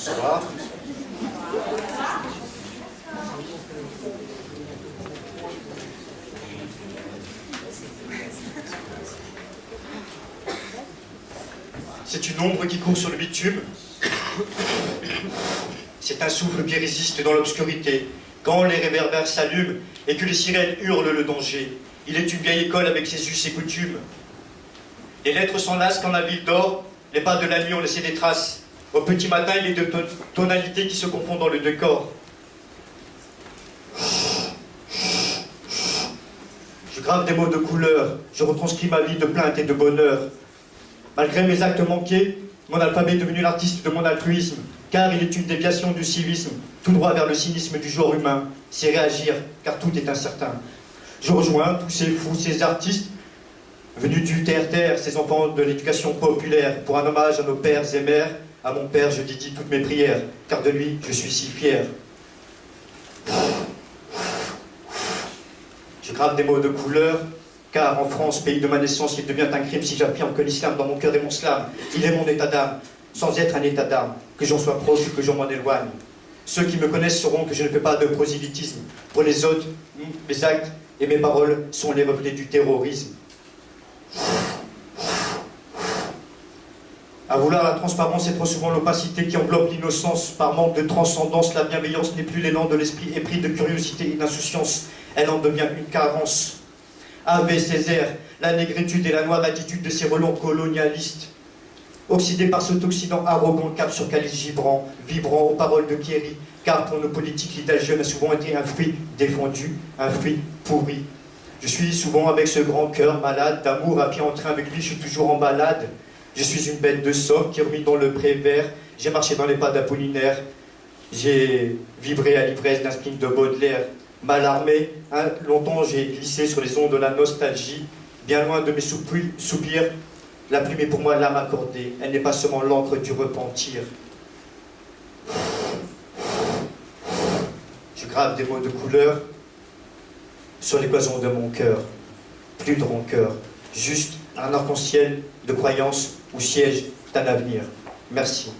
Bonsoir. C'est une ombre qui court sur le bitume. C'est un souffle qui résiste dans l'obscurité. Quand les réverbères s'allument et que les sirènes hurlent le danger, il est une vieille école avec ses us et coutumes. Les lettres s'enlacent quand la ville dort, les pas de la nuit ont laissé des traces. Au petit matin, il est de tonalités qui se confondent dans le décor. Je grave des mots de couleur, je retranscris ma vie de plainte et de bonheur. Malgré mes actes manqués, mon alphabet est devenu l'artiste de mon altruisme, car il est une déviation du civisme, tout droit vers le cynisme du genre humain. C'est réagir, car tout est incertain. Je rejoins tous ces fous, ces artistes, venus du terre-terre, ces enfants de l'éducation populaire, pour un hommage à nos pères et mères. À mon père, je dédie toutes mes prières, car de lui, je suis si fier. Je grave des mots de couleur, car en France, pays de ma naissance, il devient un crime si j'affirme que l'islam dans mon cœur est mon slam. Il est mon état d'âme, sans être un état d'âme, que j'en sois proche ou que j'en m'en éloigne. Ceux qui me connaissent sauront que je ne fais pas de prosélytisme. Pour les autres, mes actes et mes paroles sont les reflets du terrorisme. À vouloir la transparence, c'est trop souvent l'opacité qui enveloppe l'innocence. Par manque de transcendance, la bienveillance n'est plus l'élan de l'esprit épris de curiosité et d'insouciance. Elle en devient une carence. Ave Césaire, la négritude et la noire attitude de ces relents colonialistes. Obsédés par cet Occident arrogant, cap sur calice vibrant aux paroles de Kerry, car pour nos politiques, l'idéal jeune a souvent été un fruit défendu, un fruit pourri. Je suis souvent avec ce grand cœur malade, d'amour à pied en train avec lui, je suis toujours en balade. Je suis une bête de somme qui remue dans le pré vert. J'ai marché dans les pas d'Apollinaire. J'ai vibré à l'ivresse d'un sprint de Baudelaire. Mal armé, longtemps j'ai glissé sur les ondes de la nostalgie. Bien loin de mes soupirs, la plume est pour moi l'âme accordée. Elle n'est pas seulement l'encre du repentir. Je grave des mots de couleur sur les cloisons de mon cœur. Plus de rancœur, juste un arc-en-ciel de croyance où siège un avenir. Merci.